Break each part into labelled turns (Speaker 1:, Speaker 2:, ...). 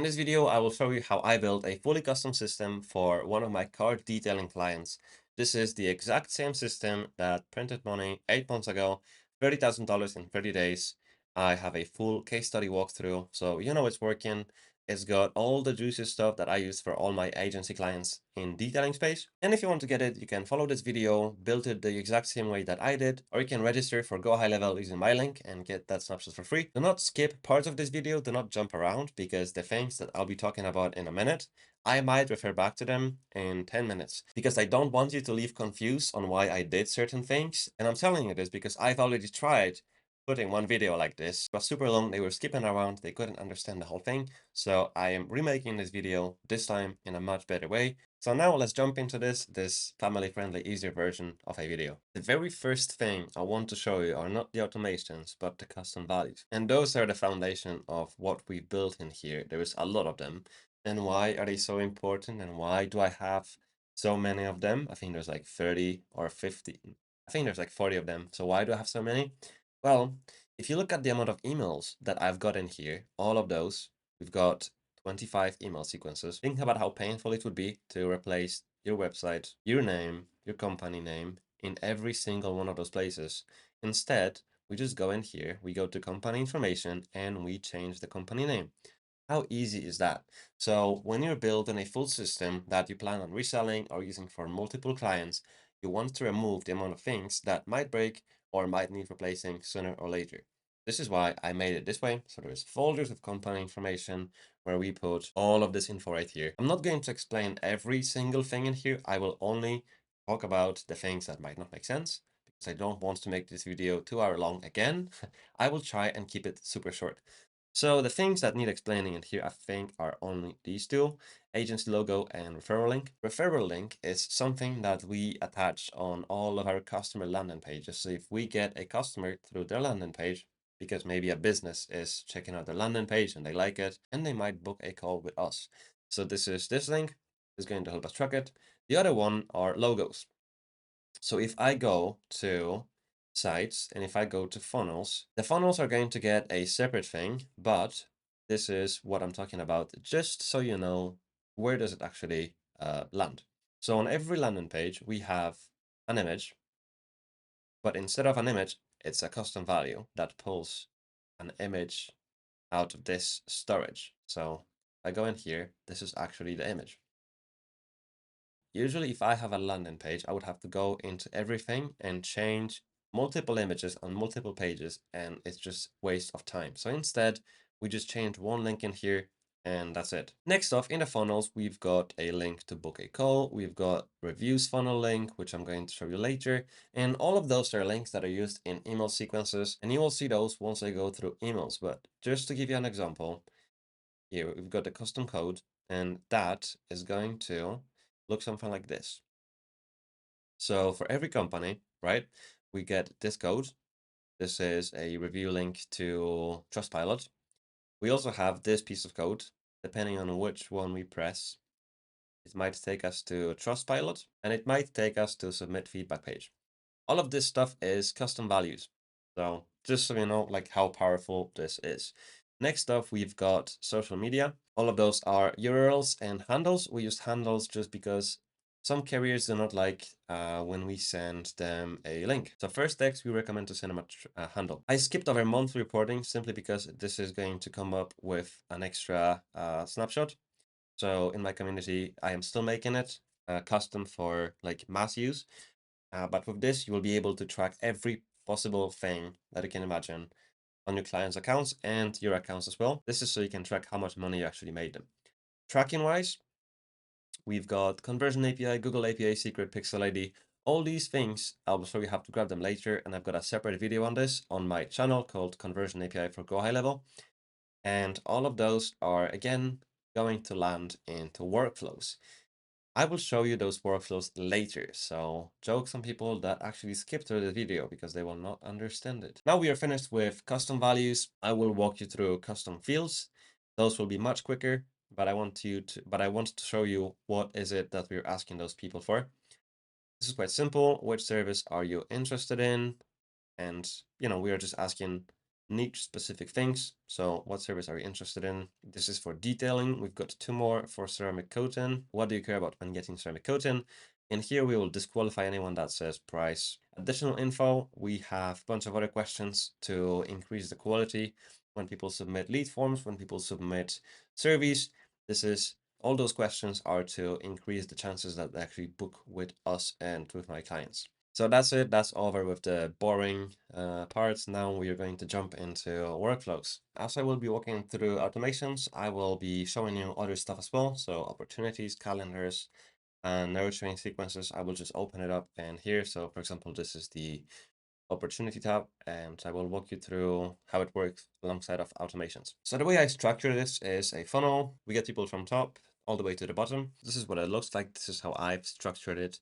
Speaker 1: In this video, I will show you how I built a fully custom system for one of my car detailing clients. This is the exact same system that printed money 8 months ago, $30,000 in 30 days. I have a full case study walkthrough, so you know it's working. It's got all the juicy stuff that I use for all my agency clients in detailing space. And if you want to get it, you can follow this video, build it the exact same way that I did, or you can register for GoHighLevel using my link and get that snapshot for free. Do not skip parts of this video, do not jump around, because the things that I'll be talking about in a minute, I might refer back to them in 10 minutes, because I don't want you to leave confused on why I did certain things. And I'm telling you this because I've already tried putting one video like this. It was super long, they were skipping around, they couldn't understand the whole thing. So I am remaking this video, this time in a much better way. So now let's jump into this family-friendly, easier version of a video. The very first thing I want to show you are not the automations, but the custom values. And those are the foundation of what we built in here. There is a lot of them. And why are they so important? And why do I have so many of them? I think there's like 30 or 50. I think there's like 40 of them. So why do I have so many? Well, if you look at the amount of emails that I've got in here, all of those, we've got 25 email sequences. Think about how painful it would be to replace your website, your name, your company name in every single one of those places. Instead, we just go in here, we go to company information, and we change the company name. How easy is that? So when you're building a full system that you plan on reselling or using for multiple clients, you want to remove the amount of things that might break or might need replacing sooner or later. This is why I made it this way. So there's folders of company information where we put all of this info right here. I'm not going to explain every single thing in here. I will only talk about the things that might not make sense because I don't want to make this video 2 hour long again. I will try and keep it super short. So the things that need explaining in here, I think, are only these two, agency logo and referral link. Referral link is something that we attach on all of our customer landing pages. So if we get a customer through their landing page, because maybe a business is checking out their landing page and they like it, and they might book a call with us. So this link is going to help us track it. The other one are logos. So if I go to sites and if I go to funnels, the funnels are going to get a separate thing, but this is what I'm talking about, just so you know where does it actually land. So on every landing page, we have an image, but instead of an image, it's a custom value that pulls an image out of this storage. So I go in here, this is actually the image. Usually, if I have a landing page, I would have to go into everything and change multiple images on multiple pages, and it's just waste of time. So instead, we just change one link in here, and that's it. Next off, in the funnels, we've got a link to book a call. We've got reviews funnel link, which I'm going to show you later. And all of those are links that are used in email sequences, and you will see those once I go through emails. But just to give you an example, here we've got the custom code, and that is going to look something like this. So for every company, right, we get this code. This is a review link to Trustpilot. We also have this piece of code. Depending on which one we press, it might take us to Trustpilot, and it might take us to submit feedback page. All of this stuff is custom values. So just so you know, like how powerful this is. Next up, we've got social media. All of those are URLs and handles. We use handles just because some carriers do not like when we send them a link. So first text, we recommend to send them a handle. I skipped over monthly reporting simply because this is going to come up with an extra snapshot. So in my community, I am still making it custom for like mass use. But with this, you will be able to track every possible thing that you can imagine on your client's accounts and your accounts as well. This is so you can track how much money you actually made them. Tracking wise, we've got conversion API, Google API, secret, pixel ID, all these things. I'll show you how to grab them later. And I've got a separate video on this on my channel called Conversion API for GoHighLevel. And all of those are, again, going to land into workflows. I will show you those workflows later, so jokes on people that actually skip through the video because they will not understand it. Now we are finished with custom values. I will walk you through custom fields. Those will be much quicker, but I want to show you what is it that we're asking those people for. This is quite simple. Which service are you interested in? And we are just asking niche specific things. So what service are you interested in? This is for detailing. We've got 2 more for ceramic coating. What do you care about when getting ceramic coating? And here we will disqualify anyone that says price. Additional info, we have a bunch of other questions to increase the quality. When people submit lead forms, when people submit surveys, all those questions are to increase the chances that they actually book with us and with my clients. So that's it. That's over with the boring parts. Now we are going to jump into workflows. As I will be walking through automations, I will be showing you other stuff as well. So opportunities, calendars, and nurturing sequences. I will just open it up and here. So for example, this is the opportunity tab, and I will walk you through how it works alongside of automations. So the way I structure this is a funnel. We get people from top all the way to the bottom. This is what it looks like. This is how I've structured it.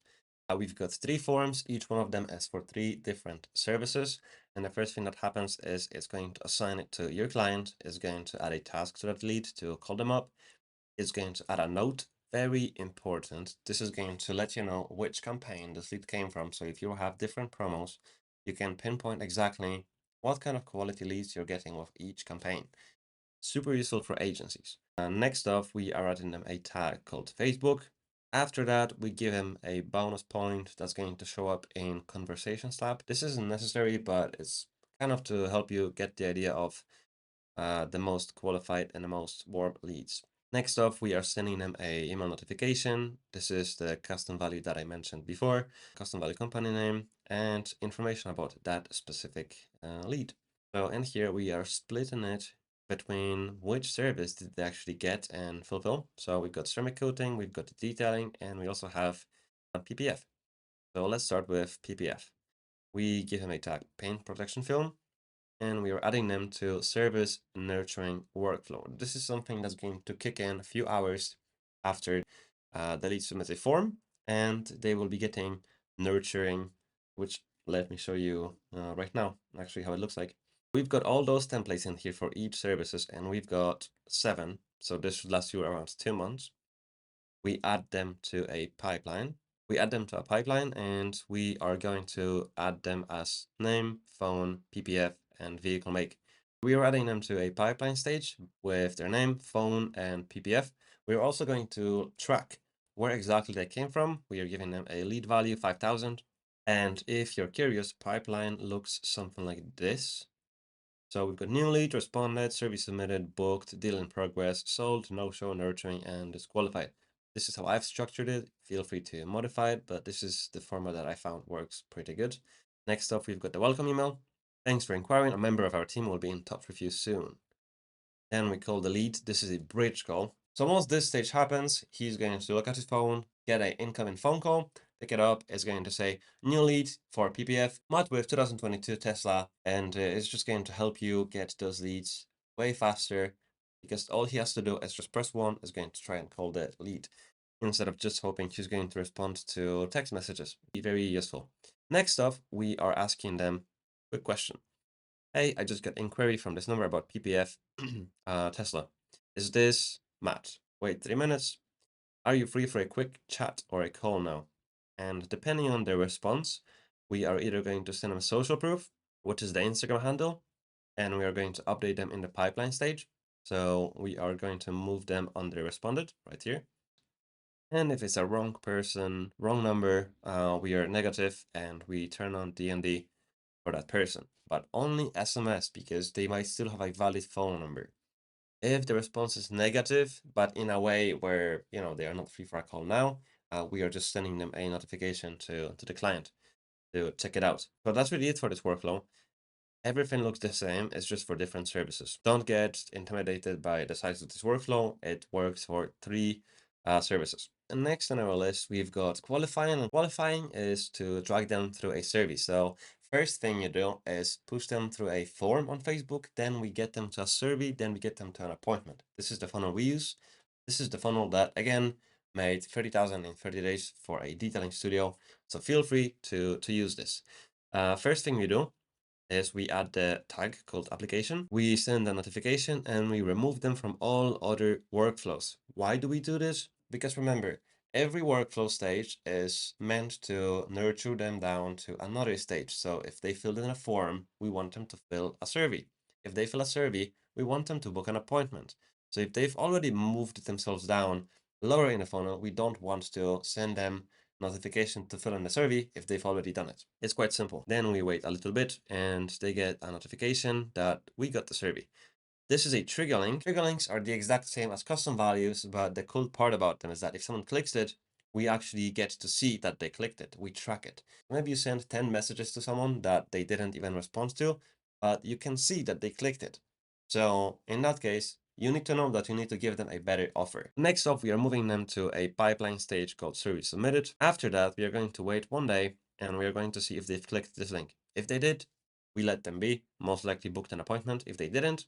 Speaker 1: We've got 3 forms. Each one of them is for 3 different services. And the first thing that happens is it's going to assign it to your client, is going to add a task to that lead to call them up, is going to add a note. Very important. This is going to let you know which campaign this lead came from. So if you have different promos, you can pinpoint exactly what kind of quality leads you're getting with each campaign. Super useful for agencies. Next off, we are adding them a tag called Facebook. After that, we give him a bonus point that's going to show up in Conversations tab. This isn't necessary, but it's kind of to help you get the idea of the most qualified and the most warm leads. Next off, we are sending them a email notification. This is the custom value that I mentioned before, custom value company name, and information about that specific lead. So in here, we are splitting it between which service did they actually get and fulfill. So we've got ceramic coating, we've got the detailing, and we also have PPF. So let's start with PPF. We give him a tag, paint protection film, and we are adding them to service nurturing workflow. This is something that's going to kick in a few hours after the lead submits a form, and they will be getting nurturing, which let me show you right now, actually how it looks like. We've got all those templates in here for each services, and we've got 7. So this should last you around 2 months. We add them to a pipeline. We add them to a pipeline, and we are going to add them as name, phone, PPF, and vehicle make. We are adding them to a pipeline stage with their name, phone, and PPF. We're also going to track where exactly they came from. We are giving them a lead value 5,000. And if you're curious, pipeline looks something like this. So we've got new lead, responded, service submitted, booked, deal in progress, sold, no-show, nurturing, and disqualified. This is how I've structured it. Feel free to modify it, but this is the format that I found works pretty good. Next up, we've got the welcome email. Thanks for inquiring. A member of our team will be in touch with you soon. Then we call the lead. This is a bridge call. So once this stage happens, he's going to look at his phone, get an incoming phone call, pick it up. It's going to say new lead for PPF, Matt with 2022 Tesla, and it's just going to help you get those leads way faster because all he has to do is just press 1, is going to try and call the lead instead of just hoping he's going to respond to text messages. Be very useful. Next up, we are asking them a quick question. Hey, I just got inquiry from this number about PPF Tesla. Is this Matt? Wait 3 minutes. Are you free for a quick chat or a call now? And depending on their response, we are either going to send them social proof, which is the Instagram handle, and we are going to update them in the pipeline stage. So we are going to move them on the responded right here. And if it's a wrong person, wrong number, we are negative and we turn on DND for that person, but only SMS because they might still have a valid phone number. If the response is negative, but in a way where, they are not free for a call now, we are just sending them a notification to the client to check it out. So that's really it for this workflow. Everything looks the same, it's just for different services. Don't get intimidated by the size of this workflow. It works for 3 services. And next on our list, we've got qualifying. And qualifying is to drag them through a service. So first thing you do is push them through a form on Facebook, then we get them to a survey, then we get them to an appointment. This is the funnel we use. This is the funnel that, again, made 30,000 in 30 days for a detailing studio. So feel free to use this. First thing we do is we add the tag called application. We send a notification and we remove them from all other workflows. Why do we do this? Because remember, every workflow stage is meant to nurture them down to another stage. So if they filled in a form, we want them to fill a survey. If they fill a survey, we want them to book an appointment. So if they've already moved themselves down lower in the funnel, we don't want to send them notification to fill in the survey if they've already done it. It's quite simple. Then we wait a little bit and they get a notification that we got the survey. This is a trigger link. Trigger links are the exact same as custom values, but the cool part about them is that if someone clicks it, we actually get to see that they clicked it. We track it. Maybe you send 10 messages to someone that they didn't even respond to, but you can see that they clicked it. So in that case, you need to know that you need to give them a better offer. Next up, we are moving them to a pipeline stage called survey submitted. After that, we are going to wait one day and we are going to see if they've clicked this link. If they did, we let them be, most likely booked an appointment. If they didn't,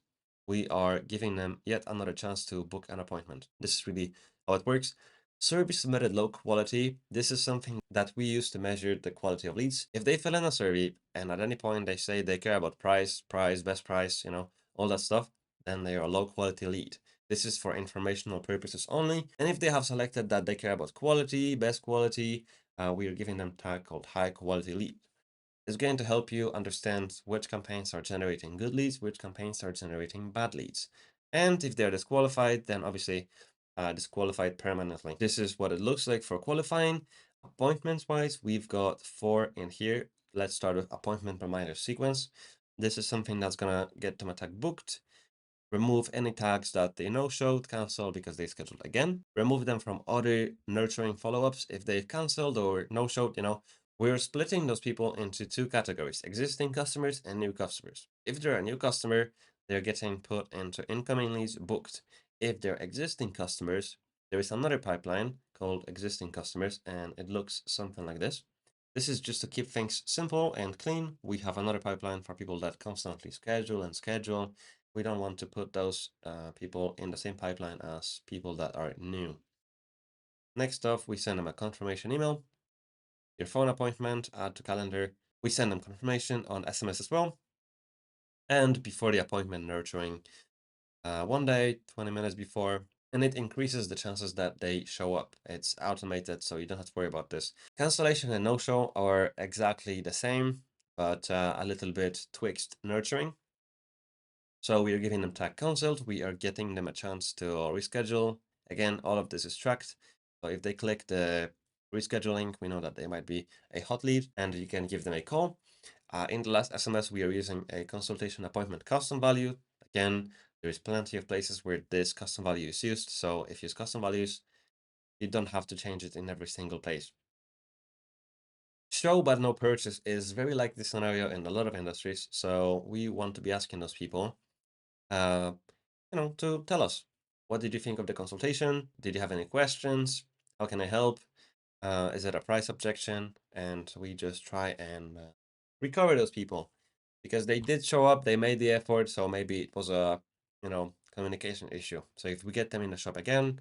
Speaker 1: we are giving them yet another chance to book an appointment. This is really how it works. Survey submitted low quality. This is something that we use to measure the quality of leads. If they fill in a survey and at any point they say they care about price, best price, all that stuff, then they are a low quality lead. This is for informational purposes only. And if they have selected that they care about quality, best quality, we are giving them a tag called high quality lead. It's going to help you understand which campaigns are generating good leads, which campaigns are generating bad leads. And if they're disqualified, then obviously disqualified permanently. This is what it looks like for qualifying. Appointments wise, we've got 4 in here. Let's start with appointment reminder sequence. This is something that's gonna get them a tag booked. Remove any tags that they no-showed, cancel because they scheduled again. Remove them from other nurturing follow-ups if they've canceled or no-showed, We're splitting those people into 2 categories, existing customers and new customers. If they're a new customer, they're getting put into incoming leads booked. If they're existing customers, there is another pipeline called existing customers, and it looks something like this. This is just to keep things simple and clean. We have another pipeline for people that constantly schedule and schedule. We don't want to put those people in the same pipeline as people that are new. Next off, we send them a confirmation email, your phone appointment, add to calendar. We send them confirmation on SMS as well. And before the appointment, nurturing one day, 20 minutes before, and it increases the chances that they show up. It's automated, so you don't have to worry about this. Cancellation and no-show are exactly the same, but a little bit twixt nurturing. So we are giving them tag consult. We are getting them a chance to reschedule. Again, all of this is tracked. So if they click the rescheduling, we know that they might be a hot lead and you can give them a call. In the last SMS, we are using a consultation appointment custom value. Again, there's plenty of places where this custom value is used. So if you use custom values, you don't have to change it in every single place. Show but no purchase is very like this scenario in a lot of industries. So we want to be asking those people, to tell us, what did you think of the consultation? Did you have any questions? How can I help? Is it a price objection? And we just try and recover those people because they did show up, they made the effort, so maybe it was a, communication issue. So if we get them in the shop again,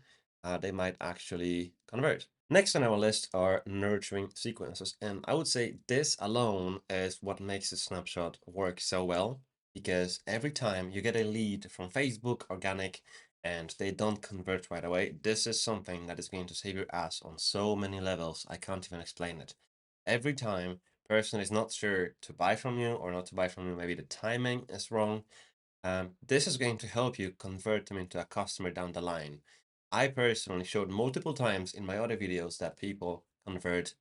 Speaker 1: they might actually convert. Next on our list are nurturing sequences. And I would say this alone is what makes a snapshot work so well, because every time you get a lead from Facebook organic and they don't convert right away, this is something that is going to save your ass on so many levels. I can't even explain it. Every time person is not sure to buy from you or not to buy from you, maybe the timing is wrong. This is going to help you convert them into a customer down the line. I personally showed multiple times in my other videos that people convert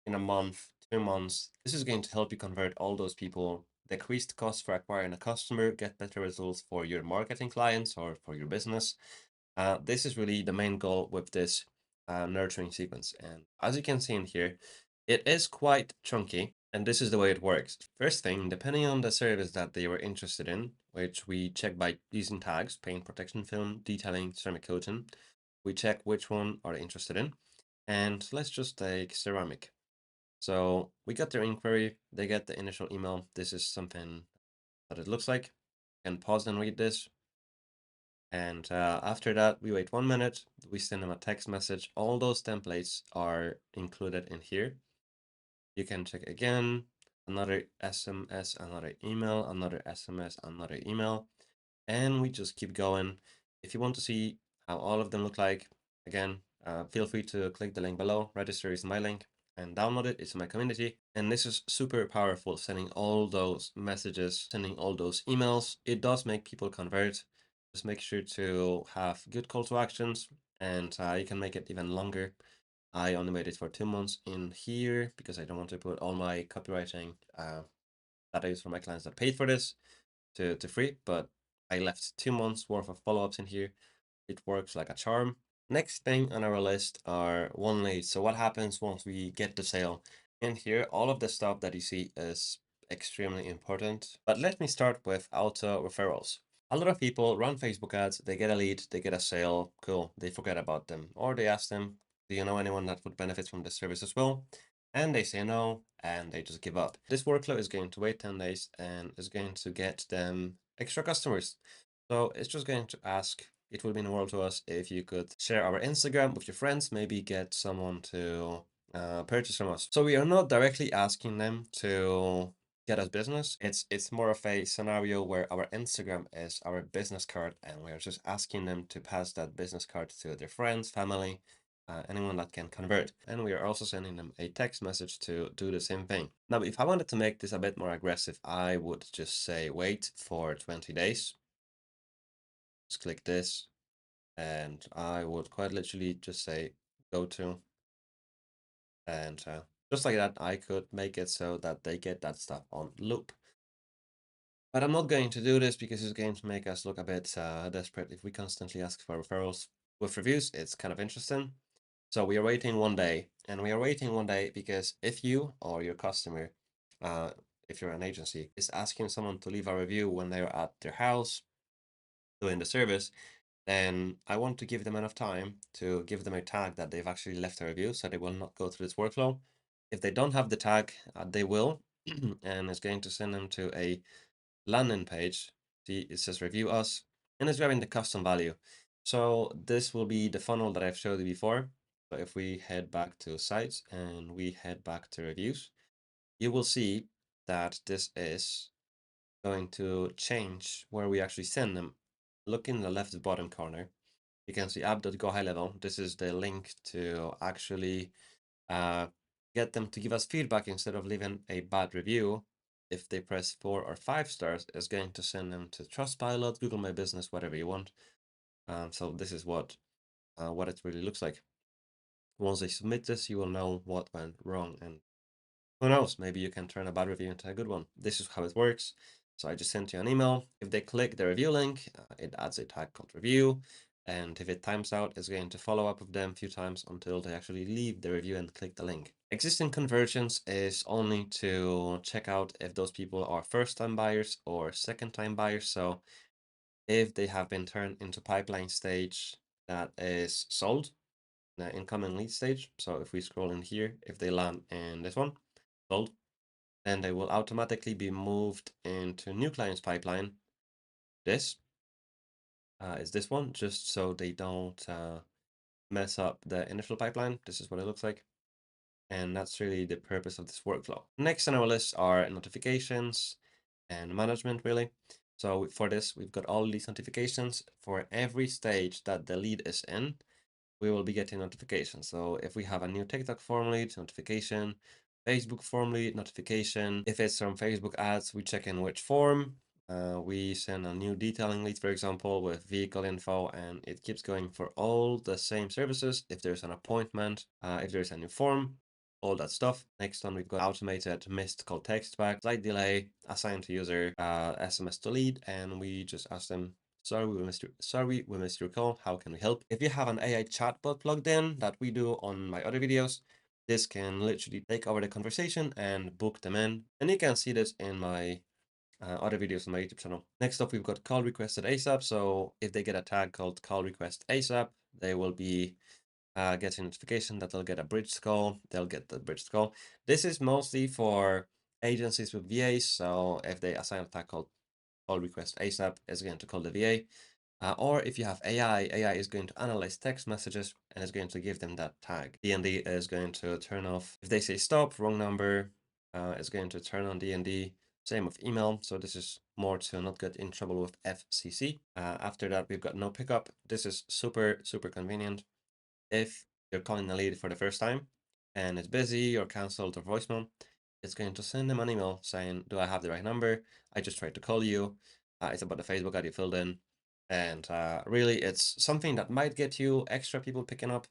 Speaker 1: in a month, 2 months. This is going to help you convert all those people, decrease the cost for acquiring a customer, get better results for your marketing clients or for your business. This is really the main goal with this nurturing sequence. And as you can see in here, it is quite chunky, and this is the way it works. First thing, depending on the service that they were interested in, which we check by using tags, paint protection film, detailing, ceramic coating, we check which one are they interested in. And let's just take ceramic. So we got their inquiry, they get the initial email. This is something that it looks like. And pause and read this. And after that, we wait 1 minute, we send them a text message. All those templates are included in here. You can check again, another SMS, another email, another SMS, another email, and we just keep going. If you want to see how all of them look like, again, feel free to click the link below. Register is my link. and download it. It's in my community. And this is super powerful, sending all those messages, sending all those emails. It does make people convert. Just make sure to have good call to actions, and you can make it even longer. I only made it for 2 months in here because I don't want to put all my copywriting that I use for my clients that paid for this to free, but I left 2 months worth of follow-ups in here. It works like a charm. Next thing on our list are one leads. So what happens once we get the sale? In here, all of the stuff that you see is extremely important. But let me start with auto referrals. A lot of people run Facebook ads, they get a lead, they get a sale, cool, they forget about them. Or they ask them, do you know anyone that would benefit from this service as well? And they say no, and they just give up. This workflow is going to wait 10 days and is going to get them extra customers. So it's just going to ask, it would mean the world to us if you could share our Instagram with your friends, maybe get someone to purchase from us. So we are not directly asking them to get us business. It's more of a scenario where our Instagram is our business card, and we're just asking them to pass that business card to their friends, family, anyone that can convert. And we are also sending them a text message to do the same thing. Now, if I wanted to make this a bit more aggressive, I would just say wait for 20 days. Just click this, and I would quite literally just say go to, and just like that, I could make it so that they get that stuff on loop. But I'm not going to do this because it's going to make us look a bit desperate if we constantly ask for referrals. With reviews, it's kind of interesting. So we are waiting 1 day, and we are waiting 1 day because if you or your customer, if you're an agency, is asking someone to leave a review when they're at their house doing the service, then I want to give them enough time to give them a tag that they've actually left a review so they will not go through this workflow. If they don't have the tag, they will, and it's going to send them to a landing page. See, it says review us, and it's grabbing the custom value. So this will be the funnel that I've showed you before. So if we head back to sites and we head back to reviews, you will see that this is going to change where we actually send them. Look in the left bottom corner. You can see app.GoHighLevel. This is the link to actually get them to give us feedback instead of leaving a bad review. If they press 4 or 5 stars, it's going to send them to Trustpilot, Google My Business, whatever you want. So this is what it really looks like. Once they submit this, you will know what went wrong, and who knows, maybe you can turn a bad review into a good one. This is how it works. So I just sent you an email. If they click the review link, it adds a tag called review. And if it times out, it's going to follow up with them a few times until they actually leave the review and click the link. Existing conversions is only to check out if those people are first-time buyers or second-time buyers. So if they have been turned into pipeline stage that is sold, the incoming lead stage. So if we scroll in here, if they land in this one, sold, then they will automatically be moved into new clients pipeline. This is this one, just so they don't mess up the initial pipeline. This is what it looks like. And that's really the purpose of this workflow. Next on our list are notifications and management, really. So for this, we've got all these notifications for every stage that the lead is in. We will be getting notifications. So if we have a new TikTok form lead, notification, Facebook form lead, notification. If it's from Facebook ads, we check in which form. We send a new detailing lead, for example, with vehicle info, and it keeps going for all the same services. If there's an appointment, if there's a new form, all that stuff. Next one, we've got automated missed call text back, slight delay, assign to user, SMS to lead, and we just ask them, sorry, we missed your call. How can we help? If you have an AI chatbot plugged in that we do on my other videos, this can literally take over the conversation and book them in. And you can see this in my other videos on my YouTube channel. Next up, we've got call requested ASAP. So if they get a tag called call request ASAP, they will be getting notification that they'll get a bridged call. They'll get the bridged call. This is mostly for agencies with VAs. So if they assign a tag called call request ASAP, it's going to call the VA. Or if you have AI is going to analyze text messages and is going to give them that tag. DND is going to turn off. If they say stop, wrong number, it's going to turn on DND. Same with email. So this is more to not get in trouble with FCC. After that, we've got no pickup. This is super, super convenient. If you're calling a lead for the first time and it's busy or canceled or voicemail, it's going to send them an email saying, do I have the right number? I just tried to call you. It's about the Facebook ad you filled in. And really, it's something that might get you extra people picking up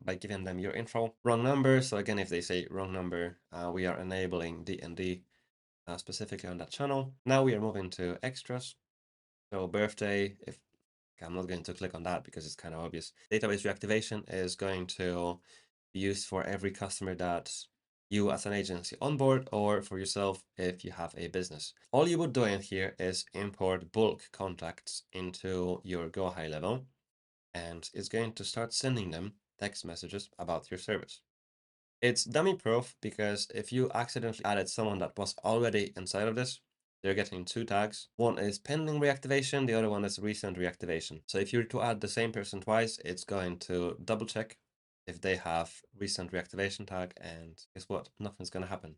Speaker 1: by giving them your info. Wrong number. So again, if they say wrong number, we are enabling D&D specifically on that channel. Now we are moving to extras. So birthday, if I'm not going to click on that because it's kind of obvious. Database reactivation is going to be used for every customer that you as an agency onboard, or for yourself if you have a business. All you would do in here is import bulk contacts into your GoHighLevel, and it's going to start sending them text messages about your service. It's dummy proof because if you accidentally added someone that was already inside of this, they're getting two tags. One is pending reactivation, the other one is recent reactivation. So if you were to add the same person twice, it's going to double check if they have recent reactivation tag, and guess what? Nothing's going to happen.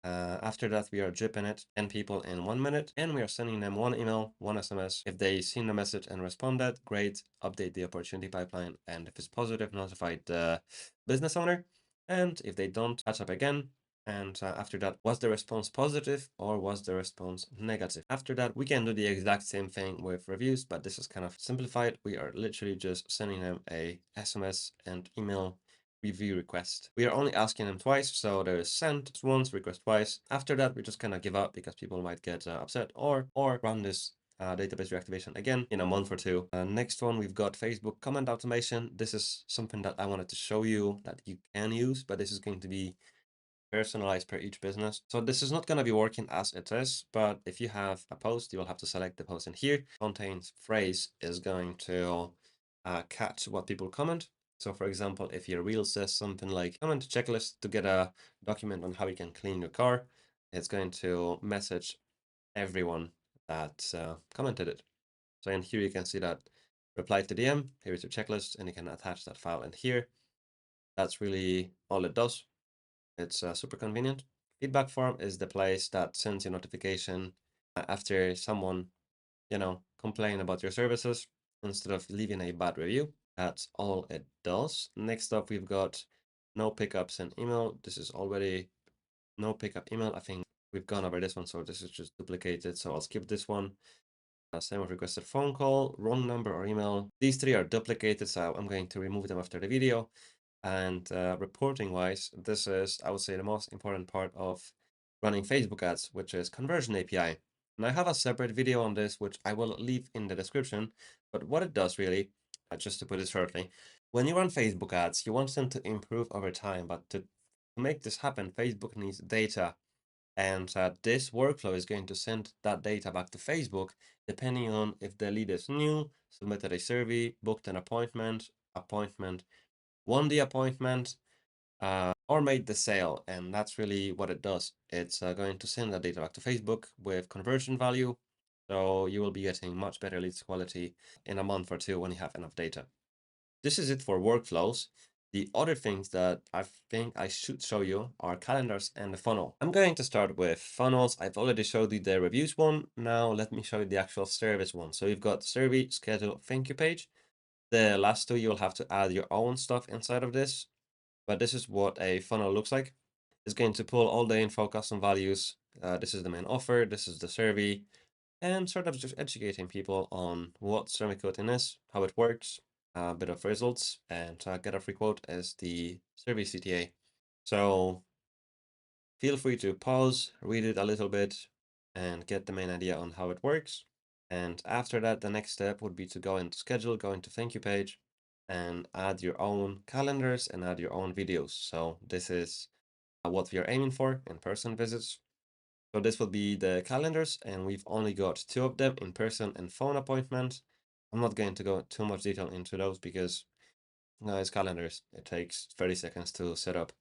Speaker 1: After that, we are dripping it 10 people in 1 minute, and we are sending them one email, one SMS. If they seen the message and responded, great, update the opportunity pipeline. And if it's positive, notify the business owner. And if they don't, catch up again. And after that, was the response positive or was the response negative? After that, we can do the exact same thing with reviews, but this is kind of simplified. We are literally just sending them a SMS and email review request. We are only asking them twice, so there is send once, request twice. After that, we just kind of give up because people might get upset, or run this database reactivation again in a month or two. Next one, we've got Facebook comment automation. This is something that I wanted to show you that you can use, but this is going to be personalized per each business. So this is not going to be working as it is, but if you have a post, you will have to select the post in here. Contains phrase is going to catch what people comment. So for example, if your reel says something like comment checklist to get a document on how you can clean your car, it's going to message everyone that commented it. So in here you can see that reply to DM, here is your checklist, and you can attach that file in here. That's really all it does. It's super convenient. Feedback form is the place that sends you notification after someone, complain about your services instead of leaving a bad review. That's all it does. Next up, we've got no pickups and email. This is already no pickup email. I think we've gone over this one, so this is just duplicated. So I'll skip this one. Same with requested phone call, wrong number or email. These three are duplicated, so I'm going to remove them after the video. And reporting wise, this is, I would say, the most important part of running Facebook ads, which is conversion API. And I have a separate video on this, which I will leave in the description. But what it does really, just to put it shortly, when you run Facebook ads, you want them to improve over time. But to make this happen, Facebook needs data. And this workflow is going to send that data back to Facebook, depending on if the lead is new, submitted a survey, booked an appointment, won the appointment, or made the sale. And that's really what it does. It's going to send that data back to Facebook with conversion value. So you will be getting much better leads quality in a month or two when you have enough data. This is it for workflows. The other things that I think I should show you are calendars and the funnel. I'm going to start with funnels. I've already showed you the reviews one. Now let me show you the actual service one. So you've got survey, schedule, thank you page. The last two, you'll have to add your own stuff inside of this. But this is what a funnel looks like. It's going to pull all the info, custom values. This is the main offer. This is the survey. And sort of just educating people on what survey quoting is, how it works, a bit of results, and get a free quote as the survey CTA. So feel free to pause, read it a little bit, and get the main idea on how it works. And after that, the next step would be to go into schedule, go into thank you page, and add your own calendars and add your own videos. So this is what we are aiming for, in-person visits. So this will be the calendars, and we've only got two of them, in-person and phone appointment. I'm not going to go too much detail into those because it's calendars. It takes 30 seconds to set up.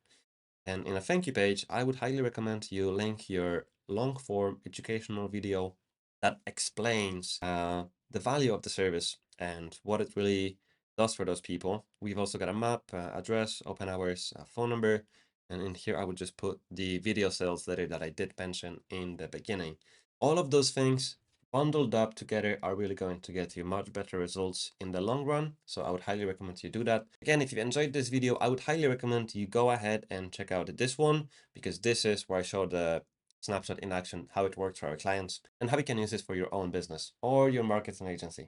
Speaker 1: And in a thank you page, I would highly recommend you link your long form educational video that explains the value of the service and what it really does for those people. We've also got a map, address, open hours, phone number, and in here I would just put the video sales letter that I did mention in the beginning. All of those things bundled up together are really going to get you much better results in the long run. So I would highly recommend you do that. Again, if you enjoyed this video, I would highly recommend you go ahead and check out this one, because this is where I show the snapshot in action, how it works for our clients and how we can use this for your own business or your marketing agency.